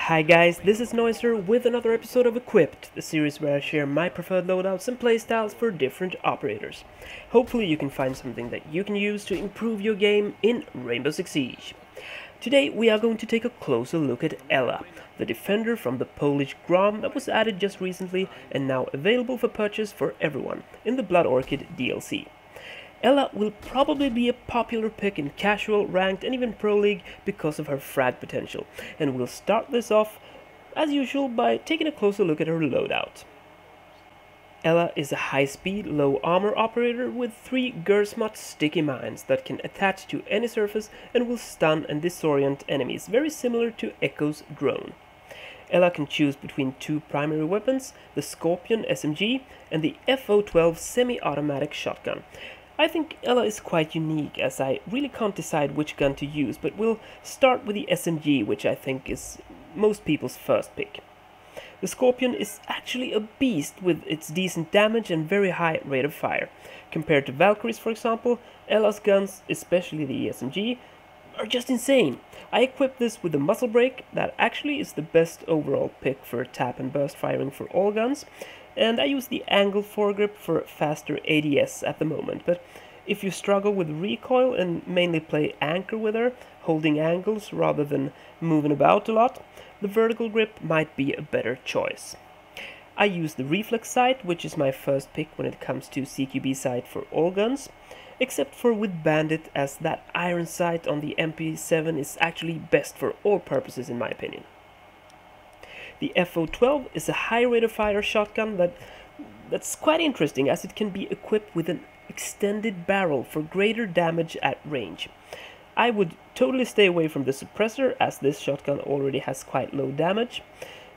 Hi guys, this is Noiser with another episode of Equipped, the series where I share my preferred loadouts and playstyles for different operators. Hopefully you can find something that you can use to improve your game in Rainbow Six Siege. Today we are going to take a closer look at ELA, the defender from the Polish GROM that was added just recently and now available for purchase for everyone in the Blood Orchid DLC. ELA will probably be a popular pick in casual, ranked and even pro league because of her frag potential, and we'll start this off as usual by taking a closer look at her loadout. ELA is a high-speed, low-armor operator with 3 Gersmut sticky mines that can attach to any surface and will stun and disorient enemies, very similar to Echo's drone. ELA can choose between 2 primary weapons, the Scorpion SMG and the FO12 semi-automatic shotgun. I think ELA is quite unique, as I really can't decide which gun to use, but we'll start with the SMG, which I think is most people's first pick. The Scorpion is actually a beast with its decent damage and very high rate of fire. Compared to Valkyries, for example, ELA's guns, especially the SMG, are just insane. I equipped this with the muzzle brake, that actually is the best overall pick for tap and burst firing for all guns, and I use the angle foregrip for faster ADS at the moment, but if you struggle with recoil and mainly play anchor with her, holding angles rather than moving about a lot, the vertical grip might be a better choice. I use the reflex sight, which is my first pick when it comes to CQB sight for all guns, except for with Bandit, as that iron sight on the MP7 is actually best for all purposes in my opinion. The FO12 is a high rate of fire shotgun that's quite interesting, as it can be equipped with an extended barrel for greater damage at range. I would totally stay away from the suppressor, as this shotgun already has quite low damage.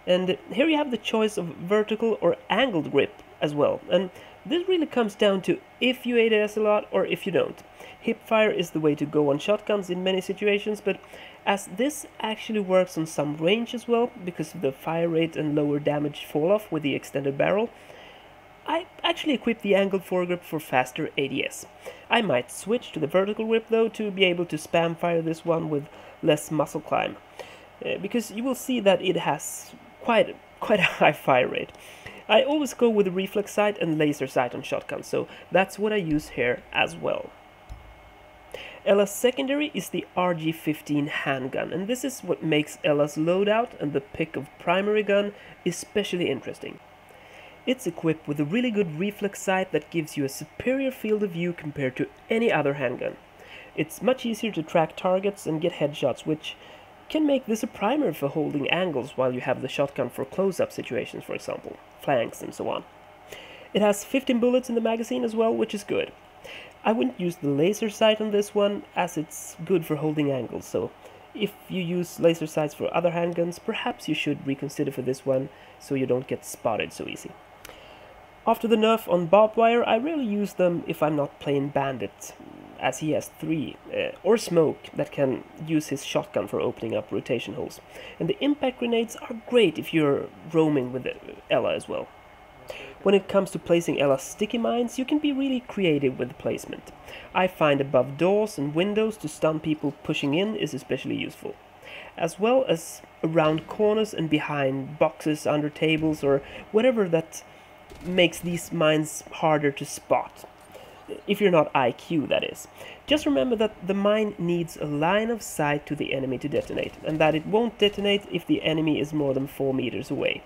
And here you have the choice of vertical or angled grip as well, and this really comes down to if you ADS a lot or if you don't. Hipfire is the way to go on shotguns in many situations, but as this actually works on some range as well, because of the fire rate and lower damage fall-off with the extended barrel, I actually equipped the angled foregrip for faster ADS. I might switch to the vertical grip though to be able to spam fire this one with less muscle climb, because you will see that it has quite a high fire rate. I always go with the reflex sight and laser sight on shotguns, so that's what I use here as well. ELA's secondary is the RG15 handgun, and this is what makes ELA's loadout and the pick of primary gun especially interesting. It's equipped with a really good reflex sight that gives you a superior field of view compared to any other handgun. It's much easier to track targets and get headshots, which can make this a primary for holding angles while you have the shotgun for close-up situations, for example, flanks and so on. It has 15 bullets in the magazine as well, which is good. I wouldn't use the laser sight on this one, as it's good for holding angles, so if you use laser sights for other handguns, perhaps you should reconsider for this one so you don't get spotted so easy. After the nerf on barbed wire, I rarely use them if I'm not playing Bandit, as he has 3, or Smoke, that can use his shotgun for opening up rotation holes. And the impact grenades are great if you're roaming with ELA as well. When it comes to placing ELA's sticky mines, you can be really creative with the placement. I find above doors and windows to stun people pushing in is especially useful, as well as around corners and behind boxes, under tables, or whatever that makes these mines harder to spot. If you're not IQ, that is. Just remember that the mine needs a line of sight to the enemy to detonate, and that it won't detonate if the enemy is more than 4 meters away.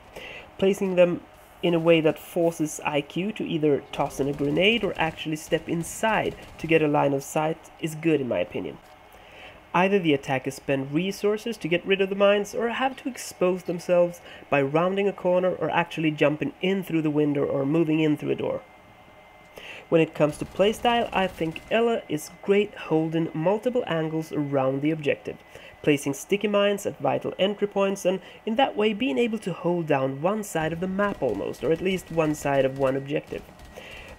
Placing them in a way that forces IQ to either toss in a grenade or actually step inside to get a line of sight is good in my opinion. Either the attackers spend resources to get rid of the mines or have to expose themselves by rounding a corner or actually jumping in through the window or moving in through a door. When it comes to playstyle, I think ELA is great holding multiple angles around the objective, placing sticky mines at vital entry points, and in that way being able to hold down one side of the map almost, or at least one side of one objective.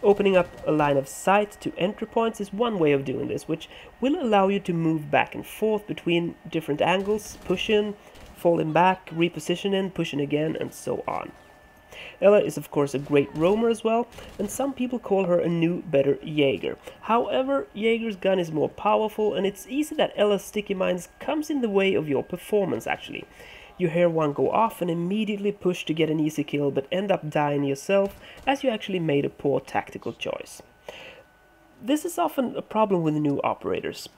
Opening up a line of sight to entry points is one way of doing this, which will allow you to move back and forth between different angles, push in, fall in back, reposition in, push in again, and so on. ELA is of course a great roamer as well, and some people call her a new, better Jaeger. However, Jaeger's gun is more powerful, and it's easy that ELA's sticky mines comes in the way of your performance actually. you hear one go off and immediately push to get an easy kill but end up dying yourself as you actually made a poor tactical choice. This is often a problem with new operators.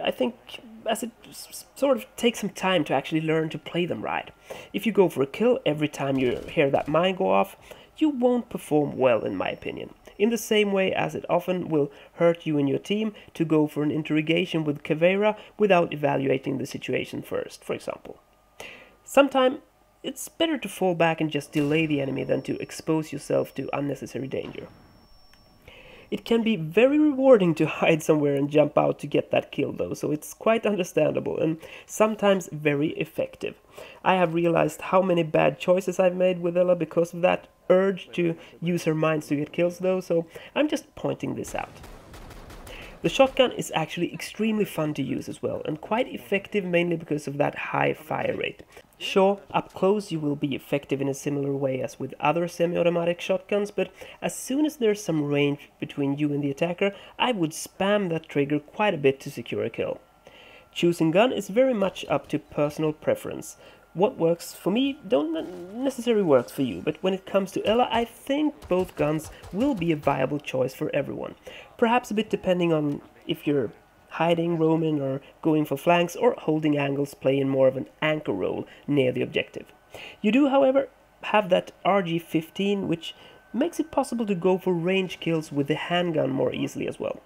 I think as it sort of takes some time to actually learn to play them right. If you go for a kill every time you hear that mine go off, you won't perform well in my opinion. In the same way as it often will hurt you and your team to go for an interrogation with Caveira without evaluating the situation first, for example. Sometimes it's better to fall back and just delay the enemy than to expose yourself to unnecessary danger. It can be very rewarding to hide somewhere and jump out to get that kill though, so it's quite understandable and sometimes very effective. I have realized how many bad choices I've made with ELA because of that urge to use her mines to get kills though, so I'm just pointing this out. The shotgun is actually extremely fun to use as well, and quite effective mainly because of that high fire rate. Sure, up close you will be effective in a similar way as with other semi-automatic shotguns, but as soon as there's some range between you and the attacker, I would spam that trigger quite a bit to secure a kill. Choosing gun is very much up to personal preference. What works for me don't necessarily work for you, but when it comes to ELA, I think both guns will be a viable choice for everyone. Perhaps a bit depending on if you're hiding, roaming, or going for flanks, or holding angles playing more of an anchor role near the objective. You do, however, have that RG15, which makes it possible to go for range kills with the handgun more easily as well.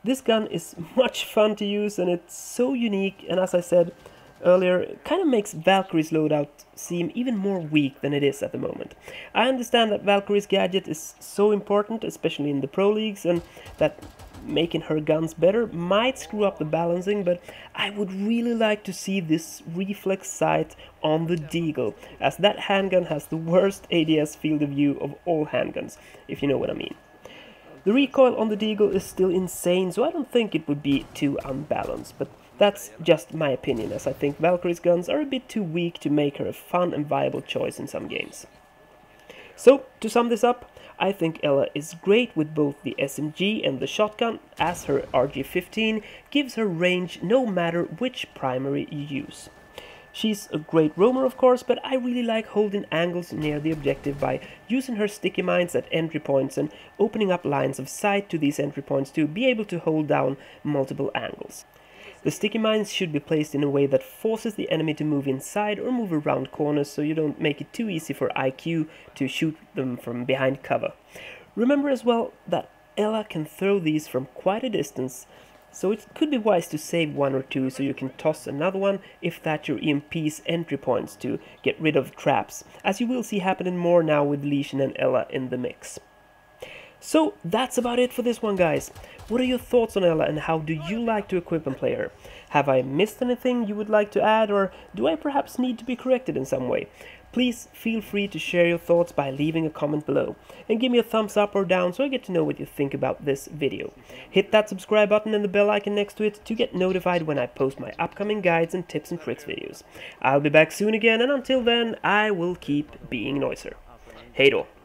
This gun is much fun to use and it's so unique, and as I said earlier, it kind of makes Valkyrie's loadout seem even more weak than it is at the moment. I understand that Valkyrie's gadget is so important, especially in the pro leagues, and that making her guns better might screw up the balancing, but I would really like to see this reflex sight on the Deagle, as that handgun has the worst ADS field of view of all handguns, if you know what I mean. The recoil on the Deagle is still insane, so I don't think it would be too unbalanced, but that's just my opinion, as I think Valkyrie's guns are a bit too weak to make her a fun and viable choice in some games. So, to sum this up, I think ELA is great with both the SMG and the shotgun, as her RG15 gives her range no matter which primary you use. She's a great roamer of course, but I really like holding angles near the objective by using her sticky mines at entry points and opening up lines of sight to these entry points to be able to hold down multiple angles. The sticky mines should be placed in a way that forces the enemy to move inside or move around corners, so you don't make it too easy for IQ to shoot them from behind cover. Remember as well that ELA can throw these from quite a distance, so it could be wise to save one or two so you can toss another one if that's your EMP's entry points to get rid of traps, as you will see happening more now with Lesion and ELA in the mix. So that's about it for this one, guys. What are your thoughts on ELA and how do you like to equip and play her? Have I missed anything you would like to add, or do I perhaps need to be corrected in some way? Please feel free to share your thoughts by leaving a comment below, and give me a thumbs up or down so I get to know what you think about this video. Hit that subscribe button and the bell icon next to it to get notified when I post my upcoming guides and tips and tricks videos. I'll be back soon again, and until then I will keep being Noiser. Hej då!